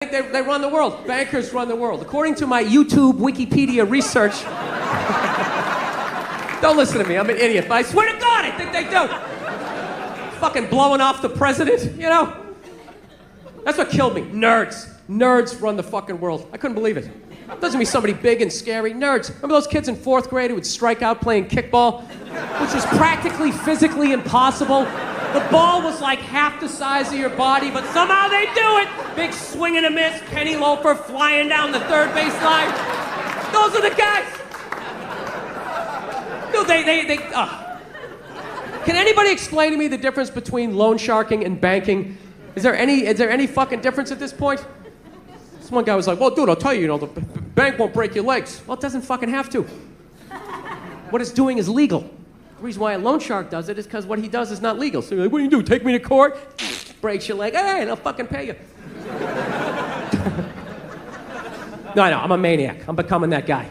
They run the world. Bankers run the world. According to my YouTube Wikipedia research, don't listen to me, I'm an idiot, but I swear to God, I think they do. Fucking blowing off the president, you know? That's what killed me. Nerds. Nerds run the fucking world. I couldn't believe it. Doesn't mean somebody big and scary. Nerds. Remember those kids in 4th grade who would strike out playing kickball? Which was practically physically impossible. The ball was like half the size of your body, but somehow they do it. Big swing and a miss, penny loafer flying down the third base line. Those are the guys. Dude, Can anybody explain to me the difference between loan sharking and banking? Is there any fucking difference at this point? This one guy was like, well, dude, I'll tell you, the bank won't break your legs. Well, it doesn't fucking have to. What it's doing is legal. The reason why a loan shark does it is because what he does is not legal. So you're like, what do you do? Take me to court? Breaks your leg. All right, I'll fucking pay you. No, I'm a maniac. I'm becoming that guy.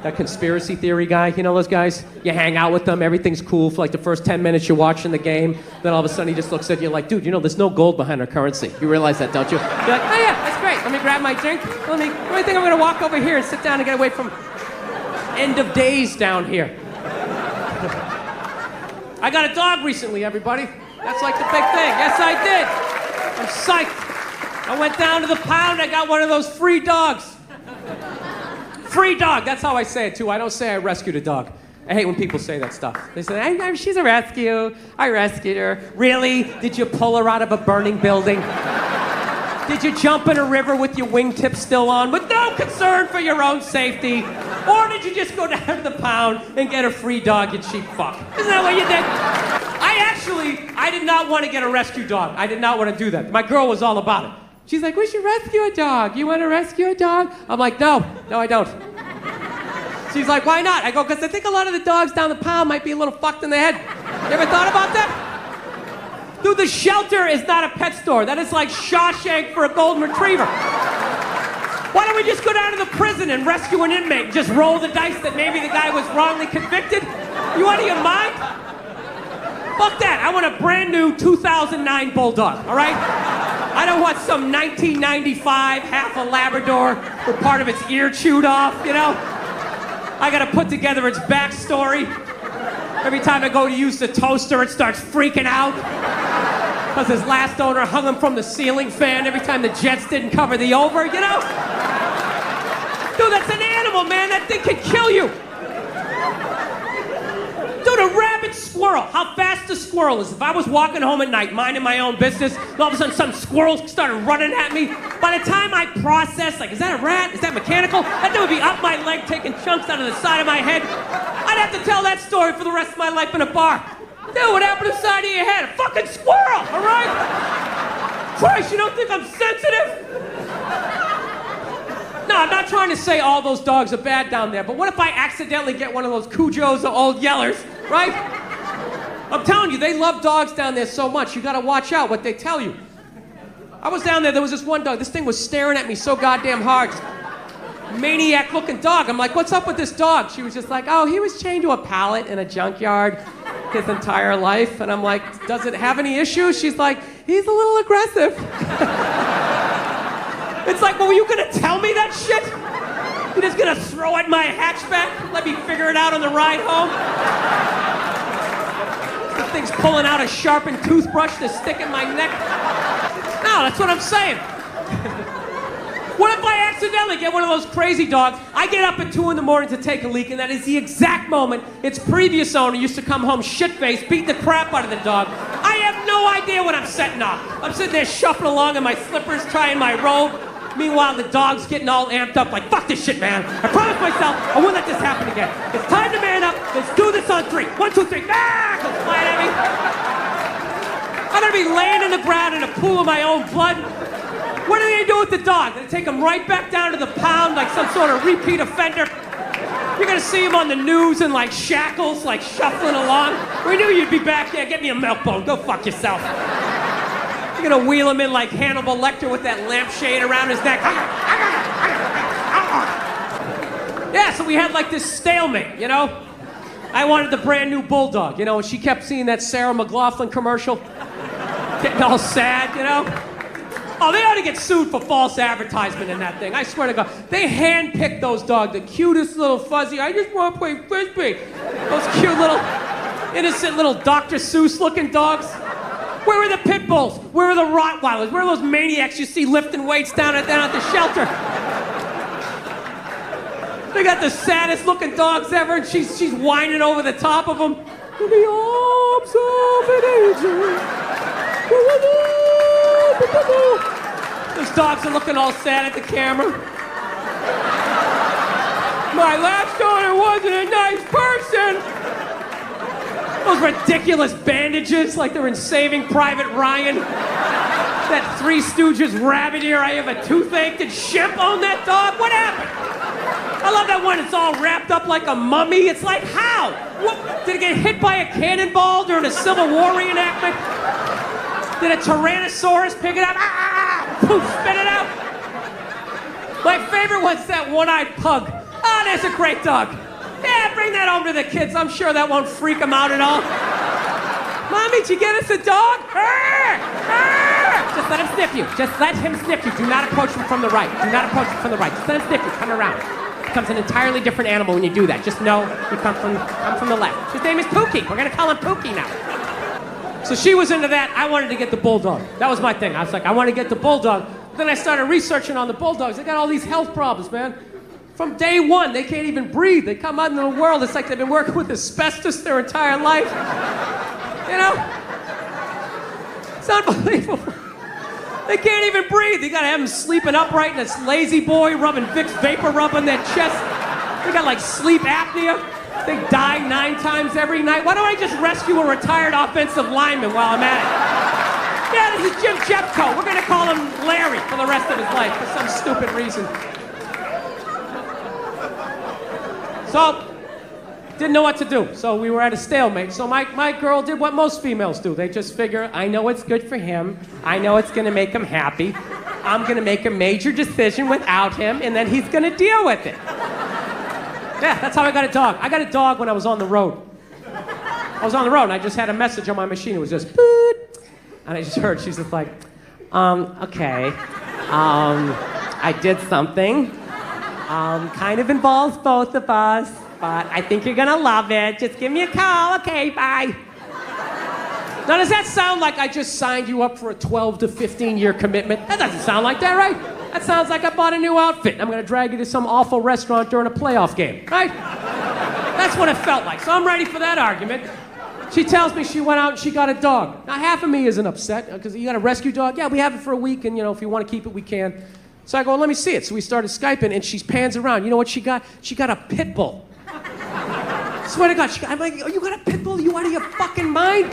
That conspiracy theory guy. You know those guys? You hang out with them, everything's cool for like the first 10 minutes you're watching the game. Then all of a sudden he just looks at you like, dude, there's no gold behind our currency. You realize that, don't you? You're like, oh yeah, that's great. Let me grab my drink. Let me think I'm gonna walk over here and sit down and get away from end of days down here. I got a dog recently, everybody. That's like the big thing. Yes, I did. I'm psyched. I went down to the pound. I got one of those free dogs. Free dog. That's how I say it, too. I don't say I rescued a dog. I hate when people say that stuff. They say, she's a rescue. I rescued her. Really? Did you pull her out of a burning building? Did you jump in a river with your wingtips still on with no concern for your own safety? Or did you just go down to the pound and get a free dog, you cheap fuck? Isn't that what you did? I did not want to get a rescue dog. I did not want to do that. My girl was all about it. She's like, we should rescue a dog. You want to rescue a dog? I'm like, no, I don't. She's like, why not? I go, because I think a lot of the dogs down the pound might be a little fucked in the head. You ever thought about that? Dude, the shelter is not a pet store. That is like Shawshank for a golden retriever. Why don't we just go down to the prison and rescue an inmate? Just roll the dice that maybe the guy was wrongly convicted? You out of your mind? Fuck that. I want a brand new 2009 Bulldog, all right? I don't want some 1995 half a Labrador with part of its ear chewed off, I gotta put together its backstory. Every time I go to use the toaster, it starts freaking out. Because his last owner hung him from the ceiling fan every time the Jets didn't cover the over, Dude, that's an animal, man. That thing can kill you. Dude, a rabid squirrel. How fast a squirrel is. If I was walking home at night, minding my own business, and all of a sudden some squirrels started running at me, by the time I process, like, is that a rat? Is that mechanical? That thing would be up my leg, taking chunks out of the side of my head. I'd have to tell that story for the rest of my life in a bar. Dude, what happened to the side of your head? A fucking squirrel, all right? Christ, you don't think I'm sensitive? No, I'm not trying to say all those dogs are bad down there, but what if I accidentally get one of those Cujos or old Yellers, right? I'm telling you, they love dogs down there so much, you gotta watch out what they tell you. I was down there was this one dog, this thing was staring at me so goddamn hard. Maniac-looking dog. I'm like, what's up with this dog? She was just like, oh, he was chained to a pallet in a junkyard his entire life. And I'm like, does it have any issues? She's like, he's a little aggressive. It's like, well, were you gonna tell me that shit? You're just gonna throw at my hatchback? Let me figure it out on the ride home? This thing's pulling out a sharpened toothbrush to stick in my neck. No, that's what I'm saying. What if I accidentally get one of those crazy dogs? I get up at 2 in the morning to take a leak, and that is the exact moment its previous owner used to come home shit-faced, beat the crap out of the dog. I have no idea what I'm setting off. I'm sitting there shuffling along in my slippers, trying my robe. Meanwhile, the dog's getting all amped up like, fuck this shit, man. I promised myself I won't let this happen again. It's time to man up. Let's do this on 3. 1, 2, 3. Ah! Goes flying at me. I'm gonna be laying in the ground in a pool of my own blood. What are they gonna do with the dog? They're gonna take him right back down to the pound like some sort of repeat offender? You're gonna see him on the news in like shackles, like shuffling along. We knew you'd be back there. Get me a milk bone. Go fuck yourself. You're gonna wheel him in like Hannibal Lecter with that lampshade around his neck. Yeah, so we had like this stalemate, I wanted the brand new Bulldog, and she kept seeing that Sarah McLachlan commercial. Getting all sad, Oh, they ought to get sued for false advertisement in that thing. I swear to God. They handpicked those dogs, the cutest little fuzzy, I just want to play Frisbee. Those cute little, innocent little Dr. Seuss looking dogs. Where were the pit bulls? Where were the Rottweilers? Where are those maniacs you see lifting weights down at the shelter? They got the saddest looking dogs ever, and she's whining over the top of them. In the arms of an angel. Those dogs are looking all sad at the camera. My last owner wasn't a nice person. Those ridiculous bandages like they're in Saving Private Ryan. That Three Stooges rabbit ear, I have a toothache. Did Shemp own that dog? What happened? I love that one. It's all wrapped up like a mummy. It's like, how? What? Did it get hit by a cannonball during a Civil War reenactment? Did a Tyrannosaurus pick it up? Poof, spit it out. My favorite one's that one-eyed pug. Oh, that's a great dog. Yeah, bring that home to the kids. I'm sure that won't freak them out at all. Mommy, did you get us a dog? Just let him sniff you. Just let him sniff you. Do not approach him from the right. Do not approach him from the right. Just let him sniff you. Come around. Becomes an entirely different animal when you do that. Just know you come from the left. His name is Pookie. We're gonna call him Pookie now. So she was into that. I wanted to get the Bulldog. That was my thing. I was like, I want to get the Bulldog. But then I started researching on the Bulldogs. They got all these health problems, man. From day one, they can't even breathe. They come out into the world. It's like they've been working with asbestos their entire life. You know? It's unbelievable. They can't even breathe. You gotta have them sleeping upright in this lazy boy, rubbing Vicks Vapor Rub on their chest. They got like sleep apnea. They die 9 times every night. Why don't I just rescue a retired offensive lineman while I'm at it? Yeah, this is Jim Jeffco. We're gonna call him Larry for the rest of his life for some stupid reason. So, didn't know what to do. So we were at a stalemate. So my girl did what most females do. They just figure, I know it's good for him. I know it's gonna make him happy. I'm gonna make a major decision without him, and then he's gonna deal with it. Yeah, that's how I got a dog. I got a dog when I was on the road. I was on the road, and I just had a message on my machine. It was just, boot. And I just heard, she's just like, okay. I did something. Kind of involves both of us, but I think you're gonna love it. Just give me a call. Okay, bye. Now, does that sound like I just signed you up for a 12 to 15 year commitment? That doesn't sound like that, right? That sounds like I bought a new outfit. I'm gonna drag you to some awful restaurant during a playoff game, right? That's what it felt like. So I'm ready for that argument. She tells me she went out and she got a dog. Now, half of me isn't upset, because you got a rescue dog? Yeah, we have it for a week, and if you want to keep it, we can. So I go, let me see it. So we started Skyping, and she pans around. You know what she got? She got a pit bull. Swear to God, I'm like, oh, you got a pit bull? You out of your fucking mind?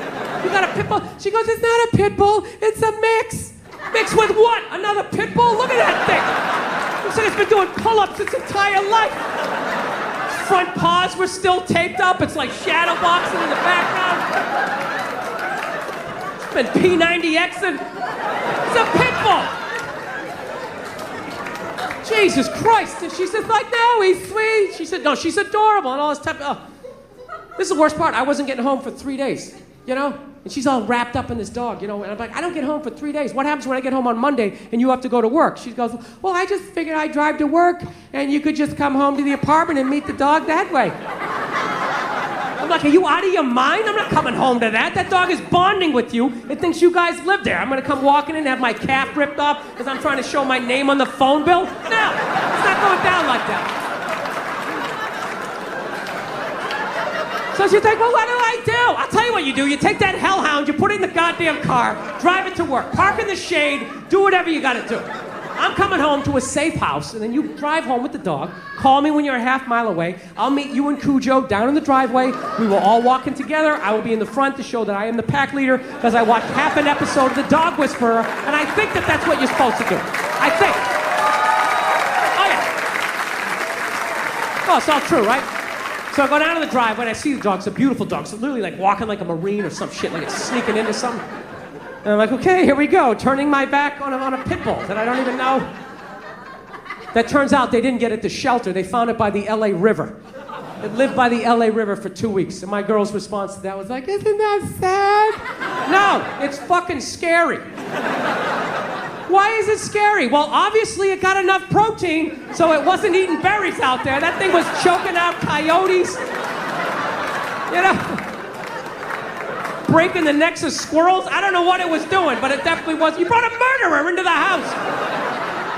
You got a pit bull? She goes, it's not a pit bull, it's a mix. Mix with what? Another pit bull? Look at that thing. Looks like it's been doing pull-ups its entire life. Front paws were still taped up. It's like shadow boxing in the background. It's been P90Xing. It's a pit bull. Jesus Christ. And she said, like, no, he's sweet. She said, no, she's adorable and all this type of... This is the worst part. I wasn't getting home for 3 days, And she's all wrapped up in this dog, And I'm like, I don't get home for 3 days. What happens when I get home on Monday and you have to go to work? She goes, well, I just figured I'd drive to work and you could just come home to the apartment and meet the dog that way. I'm like, are you out of your mind? I'm not coming home to that. That dog is bonding with you. It thinks you guys live there. I'm going to come walking in and have my calf ripped off because I'm trying to show my name on the phone bill? No, it's not going down like that. So she's like, well, what do I do? I'll tell you what you do. You take that hellhound, you put it in the goddamn car, drive it to work, park in the shade, do whatever you got to do. I'm coming home to a safe house, and then you drive home with the dog. Call me when you're a half mile away. I'll meet you and Cujo down in the driveway. We will all walk in together. I will be in the front to show that I am the pack leader because I watched half an episode of The Dog Whisperer, and I think that that's what you're supposed to do. I think. Oh, yeah. Oh, it's all true, right? So I go down to the driveway, and I see the dog. It's a beautiful dog. It's literally like walking like a Marine or some shit, like it's sneaking into something. And I'm like, okay, here we go, turning my back on a pit bull that I don't even know. That turns out they didn't get it to shelter. They found it by the LA River. It lived by the LA River for 2 weeks. And my girl's response to that was like, isn't that sad? No, it's fucking scary. Why is it scary? Well, obviously it got enough protein, so it wasn't eating berries out there. That thing was choking out coyotes. You know? Breaking the necks of squirrels. I don't know what it was doing, but it definitely was. You brought a murderer into the house.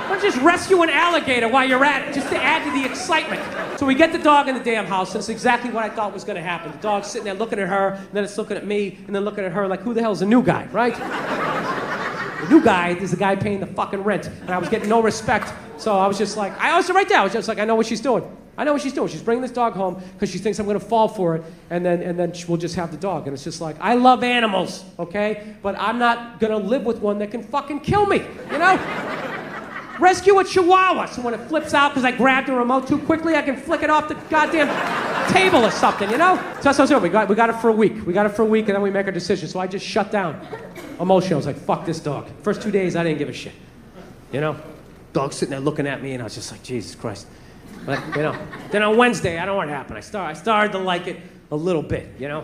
Why don't you just rescue an alligator while you're at it, just to add to the excitement? So we get the dog in the damn house, and it's exactly what I thought was going to happen. The dog's sitting there looking at her, and then it's looking at me, and then looking at her like, who the hell's the new guy, right? The new guy is the guy paying the fucking rent, and I was getting no respect. So I was just like, I was right there. I was just like, I know what she's doing. I know what she's doing. She's bringing this dog home because she thinks I'm going to fall for it, and then we'll just have the dog. And it's just like, I love animals, okay? But I'm not going to live with one that can fucking kill me, you know? Rescue a chihuahua, so when it flips out because I grabbed the remote too quickly, I can flick it off the goddamn table or something, you know? So that's what I was doing. We got it for a week. We got it for a week, and then we make our decision. So I just shut down emotionally. I was like, fuck this dog. First 2 days, I didn't give a shit, you know? Dog's sitting there looking at me, and I was just like, Jesus Christ. But, you know, then on Wednesday, I don't know what happened. I started to like it a little bit, you know?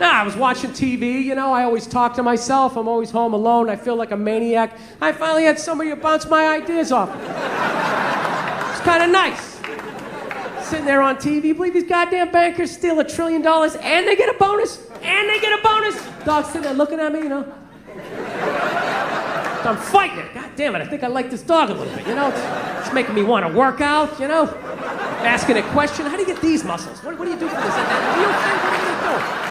I was watching TV, you know, I always talk to myself. I'm always home alone. I feel like a maniac. I finally had somebody to bounce my ideas off. It's kind of nice. Sitting there on TV, you believe these goddamn bankers steal $1 trillion and they get a bonus? And they get a bonus? Dog's sitting there looking at me, you know? So I'm fighting it. God damn it, I think I like this dog a little bit, you know? It's making me want to work out, you know? Asking a question, how do you get these muscles? What do you do for this? What do you do?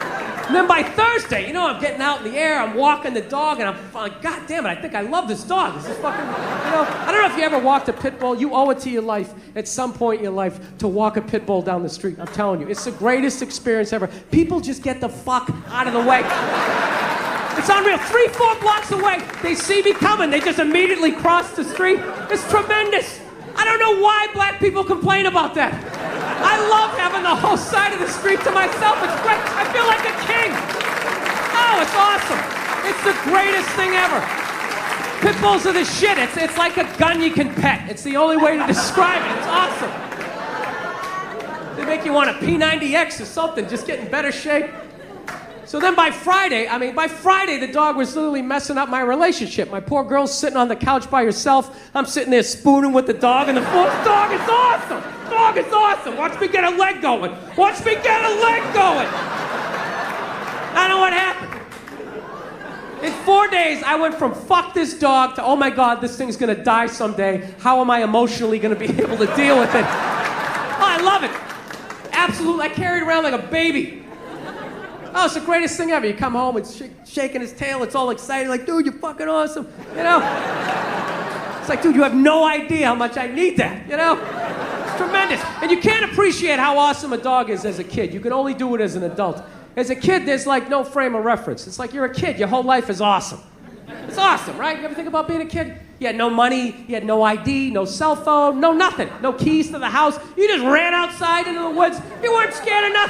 And then by Thursday, you know, I'm getting out in the air, I'm walking the dog, and I'm like, God damn it, I think I love this dog. This is fucking, you know, I don't know if you ever walked a pit bull. You owe it to your life at some point in your life to walk a pit bull down the street. I'm telling you, it's the greatest experience ever. People just get the fuck out of the way. It's unreal. 3-4 blocks away, they see me coming. They just immediately cross the street. It's tremendous. I don't know why black people complain about that. I love having the whole side of the street to myself. It's great. I feel like a king. Oh, it's awesome. It's the greatest thing ever. Pit bulls are the shit. It's like a gun you can pet. It's the only way to describe it. It's awesome. They make you want a P90X or something, just get in better shape. So then by Friday, the dog was literally messing up my relationship. My poor girl's sitting on the couch by herself. I'm sitting there spooning with the dog, and the dog is awesome. Dog is awesome. Watch me get a leg going. Watch me get a leg going. I know what happened. In 4 days, I went from fuck this dog to, oh my God, this thing's gonna die someday. How am I emotionally gonna be able to deal with it? Oh, I love it. Absolutely, I carry it around like a baby. Oh, it's the greatest thing ever. You come home, it's shaking his tail, it's all excited, like, dude, you're fucking awesome, you know? It's like, dude, you have no idea how much I need that, you know? It's tremendous. And you can't appreciate how awesome a dog is as a kid. You can only do it as an adult. As a kid, there's like no frame of reference. It's like you're a kid, your whole life is awesome. It's awesome, right? You ever think about being a kid? You had no money, you had no ID, no cell phone, no nothing, no keys to the house. You just ran outside into the woods. You weren't scared of nothing.